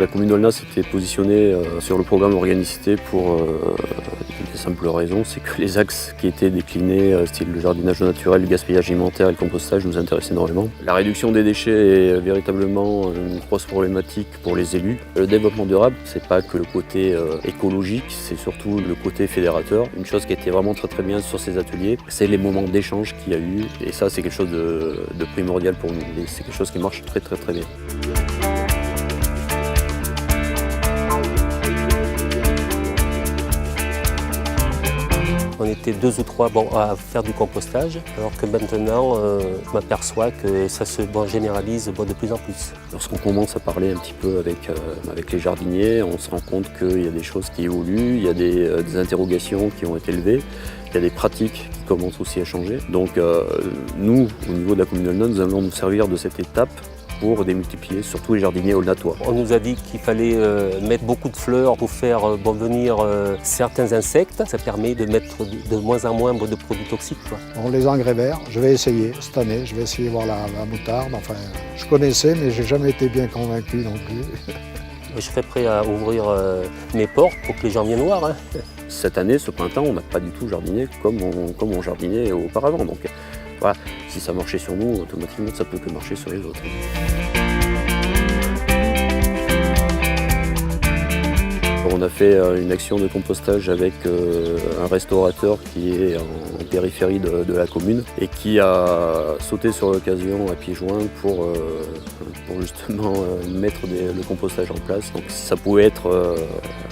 La commune d'Aulnat s'était positionnée sur le programme Organicité pour une simple raison, c'est que les axes qui étaient déclinés, style le jardinage naturel, le gaspillage alimentaire et le compostage, nous intéressaient énormément. La réduction des déchets est véritablement une grosse problématique pour les élus. Le développement durable, c'est pas que le côté écologique, c'est surtout le côté fédérateur. Une chose qui était vraiment très bien sur ces ateliers, c'est les moments d'échange qu'il y a eu. Et ça, c'est quelque chose de primordial pour nous. Et c'est quelque chose qui marche très bien. On était 2 ou 3 à faire du compostage, alors que maintenant, je m'aperçois que ça se généralise de plus en plus. Lorsqu'on commence à parler un petit peu avec les jardiniers, on se rend compte qu'il y a des choses qui évoluent, il y a des interrogations qui ont été levées, il y a des pratiques qui commencent aussi à changer. Donc nous, au niveau de la commune d'Aulnat, nous allons nous servir de cette étape pour démultiplier surtout les jardiniers aulnatois. On nous a dit qu'il fallait mettre beaucoup de fleurs pour faire venir certains insectes. Ça permet de mettre de moins en moins de produits toxiques. Bon, les engrais verts, je vais essayer cette année, je vais essayer voir la moutarde. Enfin, je connaissais, mais j'ai jamais été bien convaincu non plus. Je serais prêt à ouvrir mes portes pour que les gens viennent voir. Cette année, ce printemps, on n'a pas du tout jardiné comme on jardinait auparavant. Donc, voilà, si ça marchait sur nous, automatiquement, ça peut que marcher sur les autres. On a fait une action de compostage avec un restaurateur qui est en périphérie de la commune et qui a sauté sur l'occasion à pieds joints pour justement mettre le compostage en place. Donc si ça pouvait être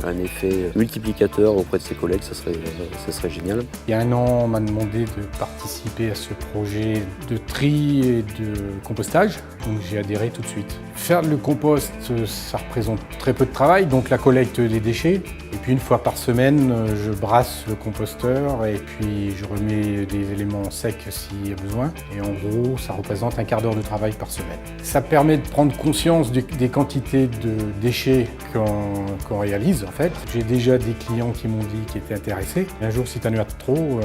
un effet multiplicateur auprès de ses collègues, ça serait génial. Il y a 1 an, on m'a demandé de participer à ce projet de tri et de compostage, donc j'ai adhéré tout de suite. Faire le compost, ça représente très peu de travail, donc la collecte des déchets. Et puis 1 fois par semaine, je brasse le composteur et puis je remets des éléments secs s'il y a besoin. Et en gros, ça représente un quart d'heure de travail par semaine. Ça permet de prendre conscience des quantités de déchets qu'on réalise en fait. J'ai déjà des clients qui m'ont dit qu'ils étaient intéressés. Un jour, si tu en as trop,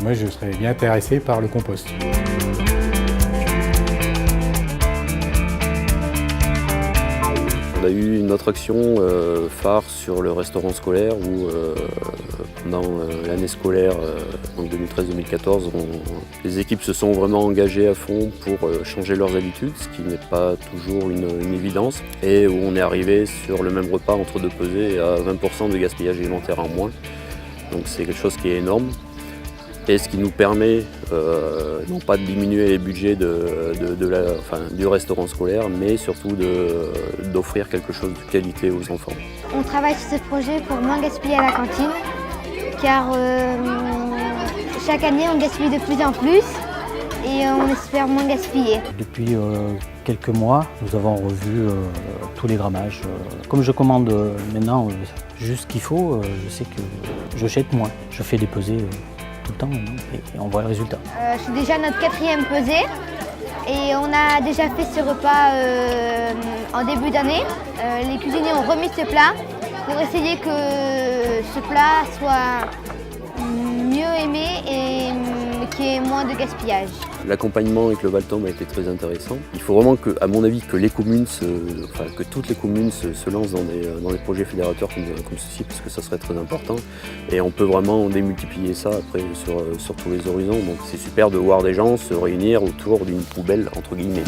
moi je serais bien intéressé par le compost. On a eu une autre action phare sur le restaurant scolaire où pendant l'année scolaire, donc 2013-2014, les équipes se sont vraiment engagées à fond pour changer leurs habitudes, ce qui n'est pas toujours une évidence, et où on est arrivé sur le même repas entre 2 pesées à 20% de gaspillage alimentaire en moins. Donc c'est quelque chose qui est énorme. Et ce qui nous permet non pas de diminuer les budgets du restaurant scolaire, mais surtout d'offrir quelque chose de qualité aux enfants. On travaille sur ce projet pour moins gaspiller à la cantine, car chaque année on gaspille de plus en plus et on espère moins gaspiller. Depuis quelques mois, nous avons revu tous les grammages. Comme je commande maintenant juste ce qu'il faut, je sais que je jette moins. Je fais des pesées tout le temps et on voit le résultat. C'est déjà notre 4e pesée et on a déjà fait ce repas en début d'année. Les cuisiniers ont remis ce plat pour essayer que ce plat soit mieux aimé et qu'il y ait moins de gaspillage. L'accompagnement avec le Valtom a été très intéressant. Il faut vraiment que, à mon avis, que toutes les communes se lancent dans des projets fédérateurs comme ceci, parce que ça serait très important. Et on peut vraiment démultiplier ça après sur tous les horizons. Donc c'est super de voir des gens se réunir autour d'une poubelle, entre guillemets.